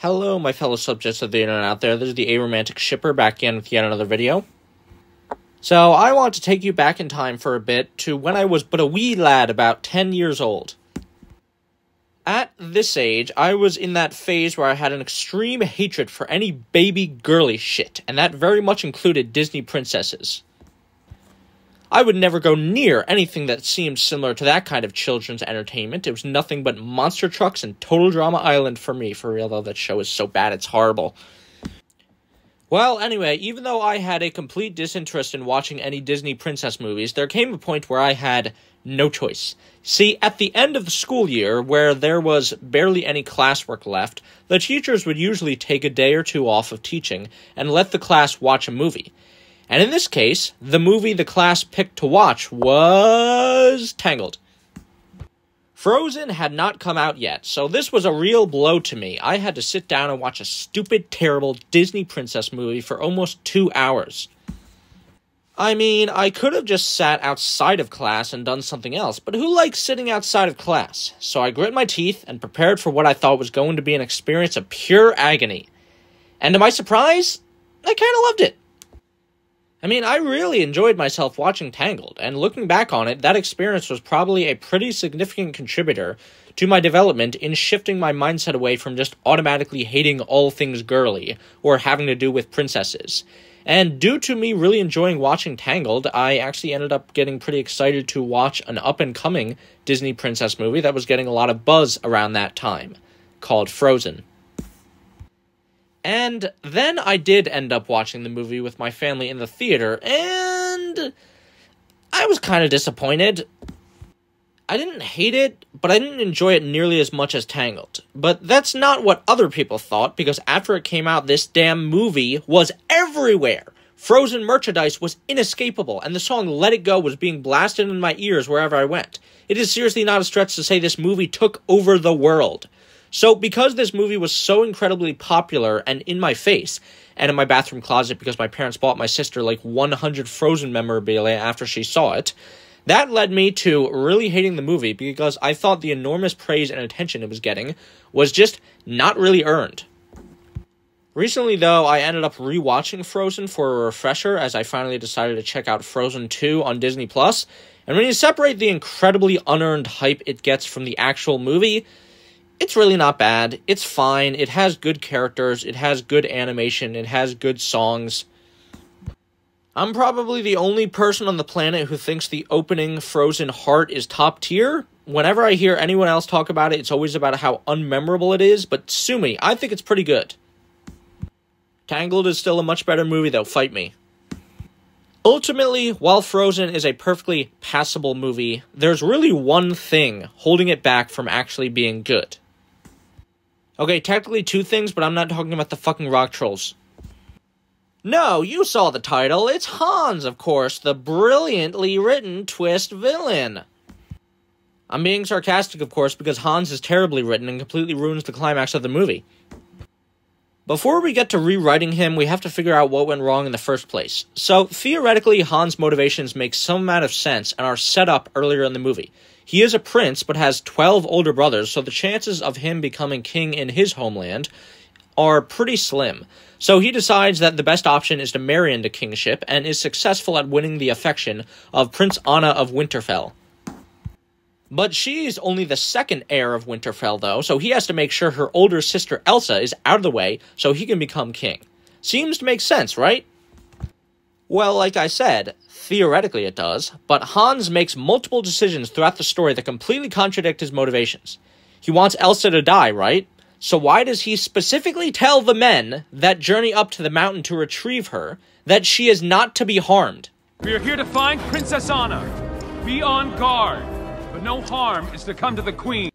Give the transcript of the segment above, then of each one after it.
Hello, my fellow subjects of the internet out there. This is the Aromantic Shipper back again with yet another video. So, I want to take you back in time for a bit to when I was but a wee lad about 10 years old. At this age, I was in that phase where I had an extreme hatred for any baby girly shit, and that very much included Disney princesses. I would never go near anything that seemed similar to that kind of children's entertainment. It was nothing but monster trucks and Total Drama Island for me, for real, though that show is so bad it's horrible. Well, anyway, even though I had a complete disinterest in watching any Disney princess movies, there came a point where I had no choice. See, at the end of the school year, where there was barely any classwork left, the teachers would usually take a day or two off of teaching and let the class watch a movie. And in this case, the movie the class picked to watch was Tangled. Frozen had not come out yet, so this was a real blow to me. I had to sit down and watch a stupid, terrible Disney princess movie for almost 2 hours. I mean, I could have just sat outside of class and done something else, but who likes sitting outside of class? So I grit my teeth and prepared for what I thought was going to be an experience of pure agony. And to my surprise, I kind of loved it. I mean, I really enjoyed myself watching Tangled, and looking back on it, that experience was probably a pretty significant contributor to my development in shifting my mindset away from just automatically hating all things girly, or having to do with princesses. And due to me really enjoying watching Tangled, I actually ended up getting pretty excited to watch an up-and-coming Disney princess movie that was getting a lot of buzz around that time, called Frozen. And then I did end up watching the movie with my family in the theater, and I was kind of disappointed. I didn't hate it, but I didn't enjoy it nearly as much as Tangled. But that's not what other people thought, because after it came out, this damn movie was everywhere. Frozen merchandise was inescapable, and the song Let It Go was being blasted in my ears wherever I went. It is seriously not a stretch to say this movie took over the world. So, because this movie was so incredibly popular and in my face, and in my bathroom closet because my parents bought my sister like 100 Frozen memorabilia after she saw it, that led me to really hating the movie because I thought the enormous praise and attention it was getting was just not really earned. Recently, though, I ended up rewatching Frozen for a refresher as I finally decided to check out Frozen 2 on Disney+, and when you separate the incredibly unearned hype it gets from the actual movie, it's really not bad. It's fine. It has good characters. It has good animation. It has good songs. I'm probably the only person on the planet who thinks the opening Frozen Heart is top tier. Whenever I hear anyone else talk about it, it's always about how unmemorable it is, but sue me, I think it's pretty good. Tangled is still a much better movie, though, fight me. Ultimately, while Frozen is a perfectly passable movie, there's really one thing holding it back from actually being good. Okay, technically two things, but I'm not talking about the fucking rock trolls. No, you saw the title. It's Hans, of course, the brilliantly written twist villain. I'm being sarcastic, of course, because Hans is terribly written and completely ruins the climax of the movie. Before we get to rewriting him, we have to figure out what went wrong in the first place. So, theoretically, Hans' motivations make some amount of sense and are set up earlier in the movie. He is a prince, but has 12 older brothers, so the chances of him becoming king in his homeland are pretty slim. So he decides that the best option is to marry into kingship, and is successful at winning the affection of Prince Anna of Winterfell. But she's only the second heir of Winterfell, though, so he has to make sure her older sister Elsa is out of the way so he can become king. Seems to make sense, right? Well, like I said, theoretically it does, but Hans makes multiple decisions throughout the story that completely contradict his motivations. He wants Elsa to die, right? So why does he specifically tell the men that journey up to the mountain to retrieve her that she is not to be harmed? We are here to find Princess Anna. Be on guard, but no harm is to come to the queen.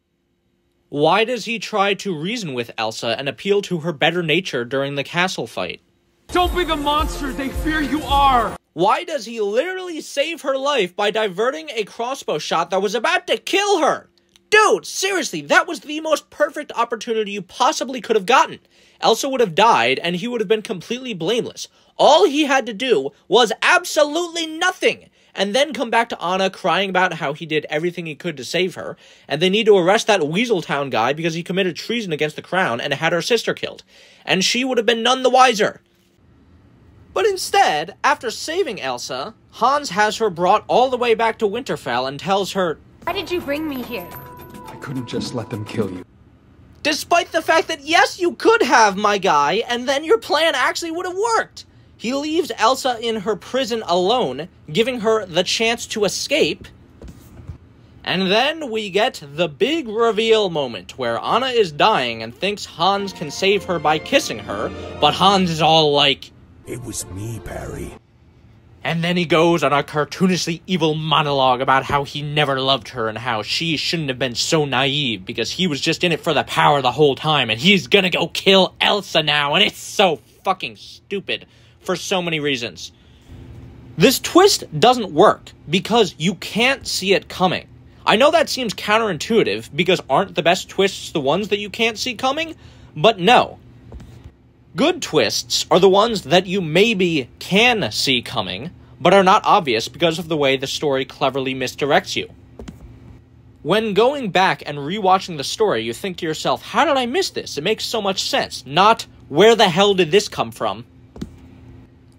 Why does he try to reason with Elsa and appeal to her better nature during the castle fight? Don't be the monster they fear you are! Why does he literally save her life by diverting a crossbow shot that was about to kill her? Dude, seriously, that was the most perfect opportunity you possibly could have gotten. Elsa would have died, and he would have been completely blameless. All he had to do was absolutely nothing, and then come back to Anna crying about how he did everything he could to save her, and they need to arrest that Weaseltown guy because he committed treason against the crown and had her sister killed, and she would have been none the wiser. But instead, after saving Elsa, Hans has her brought all the way back to Winterfell and tells her, "Why did you bring me here?" I couldn't just let them kill you. Despite the fact that, yes, you could have, my guy, and then your plan actually would have worked. He leaves Elsa in her prison alone, giving her the chance to escape. And then we get the big reveal moment, where Anna is dying and thinks Hans can save her by kissing her, but Hans is all like, "It was me, Perry." And then he goes on a cartoonishly evil monologue about how he never loved her and how she shouldn't have been so naive because he was just in it for the power the whole time and he's gonna go kill Elsa now, and it's so fucking stupid for so many reasons. This twist doesn't work because you can't see it coming. I know that seems counterintuitive because aren't the best twists the ones that you can't see coming? But no. Good twists are the ones that you maybe can see coming, but are not obvious because of the way the story cleverly misdirects you. When going back and rewatching the story, you think to yourself, how did I miss this? It makes so much sense. Not, where the hell did this come from?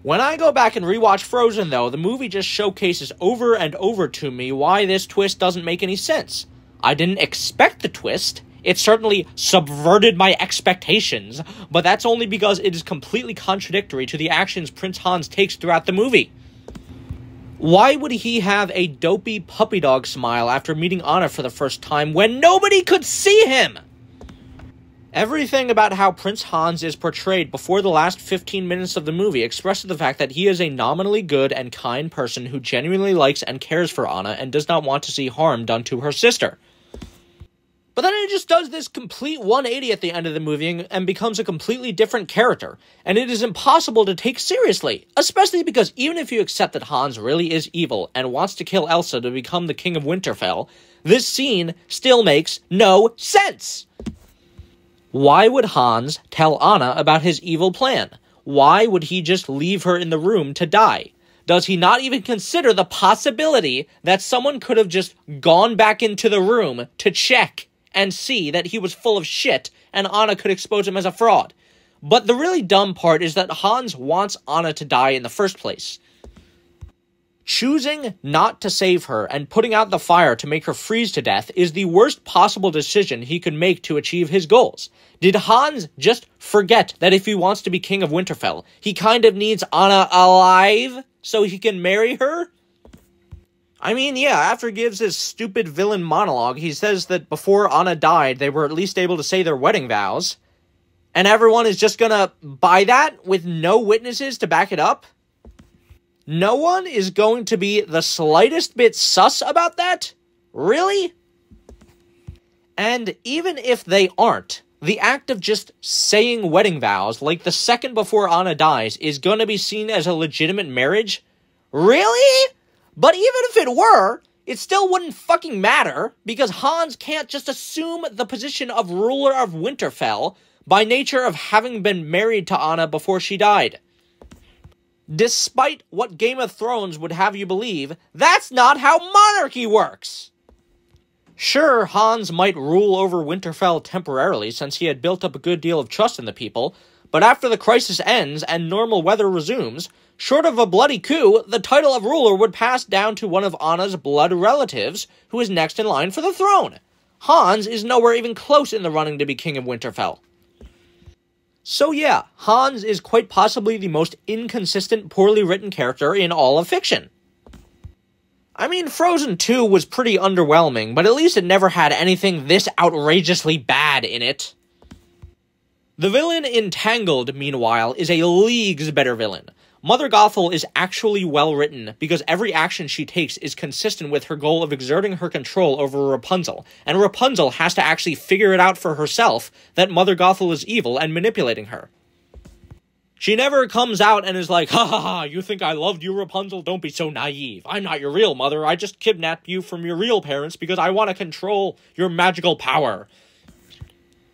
When I go back and rewatch Frozen, though, the movie just showcases over and over to me why this twist doesn't make any sense. I didn't expect the twist. It certainly subverted my expectations, but that's only because it is completely contradictory to the actions Prince Hans takes throughout the movie. Why would he have a dopey puppy dog smile after meeting Anna for the first time when nobody could see him? Everything about how Prince Hans is portrayed before the last 15 minutes of the movie expresses the fact that he is a nominally good and kind person who genuinely likes and cares for Anna and does not want to see harm done to her sister. But then it just does this complete 180 at the end of the movie and becomes a completely different character, and it is impossible to take seriously, especially because even if you accept that Hans really is evil and wants to kill Elsa to become the King of Winterfell, this scene still makes no sense. Why would Hans tell Anna about his evil plan? Why would he just leave her in the room to die? Does he not even consider the possibility that someone could have just gone back into the room to check and see that he was full of shit and Anna could expose him as a fraud? But the really dumb part is that Hans wants Anna to die in the first place. Choosing not to save her and putting out the fire to make her freeze to death is the worst possible decision he could make to achieve his goals. Did Hans just forget that if he wants to be King of Winterfell, he kind of needs Anna alive so he can marry her? I mean, yeah, after he gives his stupid villain monologue, he says that before Anna died, they were at least able to say their wedding vows. And everyone is just gonna buy that with no witnesses to back it up? No one is going to be the slightest bit sus about that? Really? And even if they aren't, the act of just saying wedding vows, like the second before Anna dies, is gonna be seen as a legitimate marriage? Really? But even if it were, it still wouldn't fucking matter, because Hans can't just assume the position of ruler of Winterfell by nature of having been married to Anna before she died. Despite what Game of Thrones would have you believe, that's not how monarchy works! Sure, Hans might rule over Winterfell temporarily since he had built up a good deal of trust in the people, but after the crisis ends and normal weather resumes, short of a bloody coup, the title of ruler would pass down to one of Anna's blood relatives, who is next in line for the throne. Hans is nowhere even close in the running to be King of Winterfell. So yeah, Hans is quite possibly the most inconsistent, poorly written character in all of fiction. I mean, Frozen 2 was pretty underwhelming, but at least it never had anything this outrageously bad in it. The villain in Tangled, meanwhile, is a leagues better villain. Mother Gothel is actually well written because every action she takes is consistent with her goal of exerting her control over Rapunzel, and Rapunzel has to actually figure it out for herself that Mother Gothel is evil and manipulating her. She never comes out and is like, ha ha ha, you think I loved you, Rapunzel? Don't be so naive. I'm not your real mother, I just kidnapped you from your real parents because I want to control your magical power.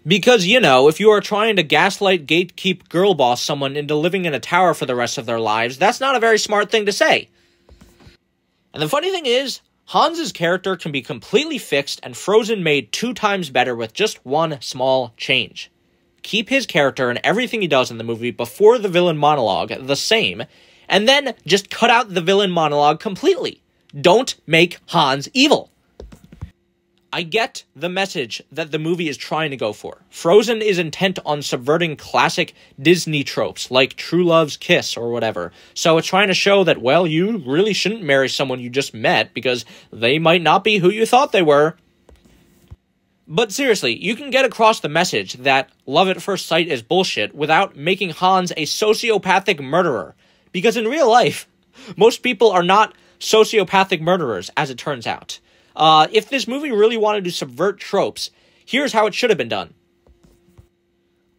Because, you know, if you are trying to gaslight, gatekeep, girl boss someone into living in a tower for the rest of their lives, that's not a very smart thing to say. And the funny thing is, Hans' character can be completely fixed and Frozen made 2 times better with just one small change. Keep his character and everything he does in the movie before the villain monologue the same, and then just cut out the villain monologue completely. Don't make Hans evil. I get the message that the movie is trying to go for. Frozen is intent on subverting classic Disney tropes, like true love's kiss or whatever. So it's trying to show that, well, you really shouldn't marry someone you just met because they might not be who you thought they were. But seriously, you can get across the message that love at first sight is bullshit without making Hans a sociopathic murderer. Because in real life, most people are not sociopathic murderers, as it turns out. If this movie really wanted to subvert tropes, here's how it should have been done.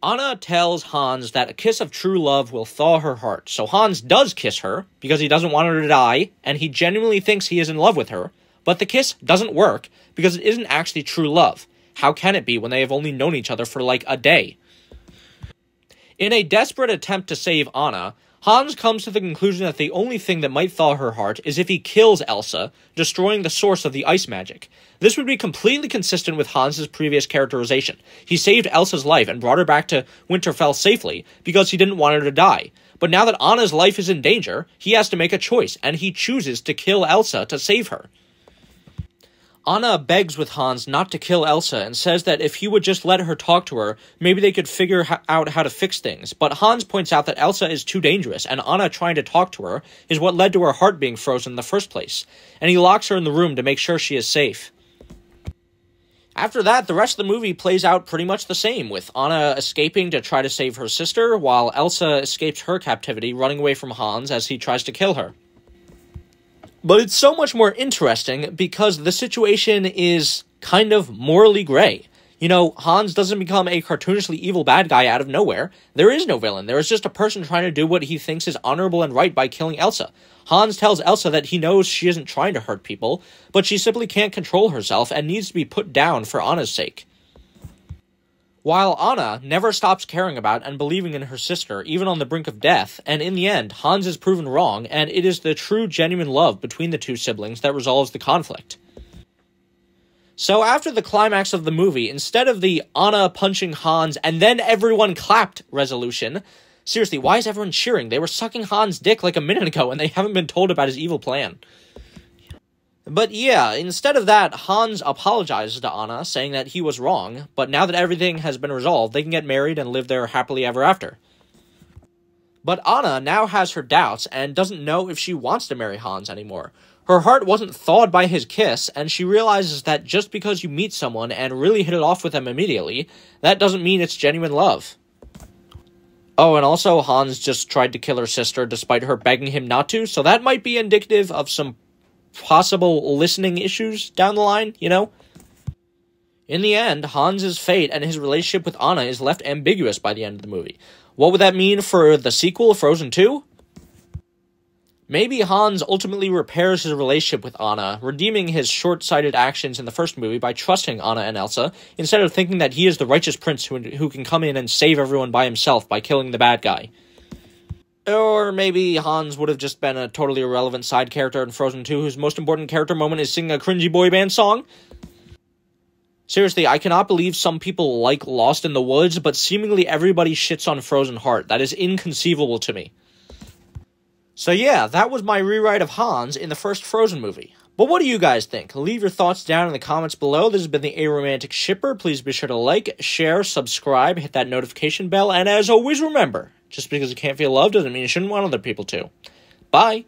Anna tells Hans that a kiss of true love will thaw her heart, so Hans does kiss her, because he doesn't want her to die, and he genuinely thinks he is in love with her, but the kiss doesn't work, because it isn't actually true love. How can it be when they have only known each other for like a day? In a desperate attempt to save Anna, Hans comes to the conclusion that the only thing that might thaw her heart is if he kills Elsa, destroying the source of the ice magic. This would be completely consistent with Hans' previous characterization. He saved Elsa's life and brought her back to Winterfell safely because he didn't want her to die. But now that Anna's life is in danger, he has to make a choice, and he chooses to kill Elsa to save her. Anna begs with Hans not to kill Elsa and says that if he would just let her talk to her, maybe they could figure out how to fix things. But Hans points out that Elsa is too dangerous, and Anna trying to talk to her is what led to her heart being frozen in the first place. And he locks her in the room to make sure she is safe. After that, the rest of the movie plays out pretty much the same, with Anna escaping to try to save her sister, while Elsa escapes her captivity, running away from Hans as he tries to kill her. But it's so much more interesting because the situation is kind of morally gray. You know, Hans doesn't become a cartoonishly evil bad guy out of nowhere. There is no villain. There is just a person trying to do what he thinks is honorable and right by killing Elsa. Hans tells Elsa that he knows she isn't trying to hurt people, but she simply can't control herself and needs to be put down for Anna's sake. While Anna never stops caring about and believing in her sister, even on the brink of death, and in the end, Hans is proven wrong, and it is the true, genuine love between the two siblings that resolves the conflict. So after the climax of the movie, instead of the Anna punching Hans and then everyone clapped resolution, seriously, why is everyone cheering? They were sucking Hans' dick like a minute ago, and they haven't been told about his evil plan. But yeah, instead of that, Hans apologizes to Anna, saying that he was wrong, but now that everything has been resolved, they can get married and live there happily ever after. But Anna now has her doubts and doesn't know if she wants to marry Hans anymore. Her heart wasn't thawed by his kiss, and she realizes that just because you meet someone and really hit it off with them immediately, that doesn't mean it's genuine love. Oh, and also Hans just tried to kill her sister despite her begging him not to, so that might be indicative of some possible listening issues down the line, you know? In the end, Hans' fate and his relationship with Anna is left ambiguous by the end of the movie. What would that mean for the sequel, Frozen 2? Maybe Hans ultimately repairs his relationship with Anna, redeeming his short-sighted actions in the first movie by trusting Anna and Elsa, instead of thinking that he is the righteous prince who can come in and save everyone by himself by killing the bad guy. Or maybe Hans would have just been a totally irrelevant side character in Frozen 2 whose most important character moment is singing a cringy boy band song. Seriously, I cannot believe some people like Lost in the Woods, but seemingly everybody shits on Frozen Heart. That is inconceivable to me. So yeah, that was my rewrite of Hans in the first Frozen movie. But what do you guys think? Leave your thoughts down in the comments below. This has been the Aromantic Shipper. Please be sure to like, share, subscribe, hit that notification bell, and as always, remember, just because you can't feel love doesn't mean you shouldn't want other people to. Bye!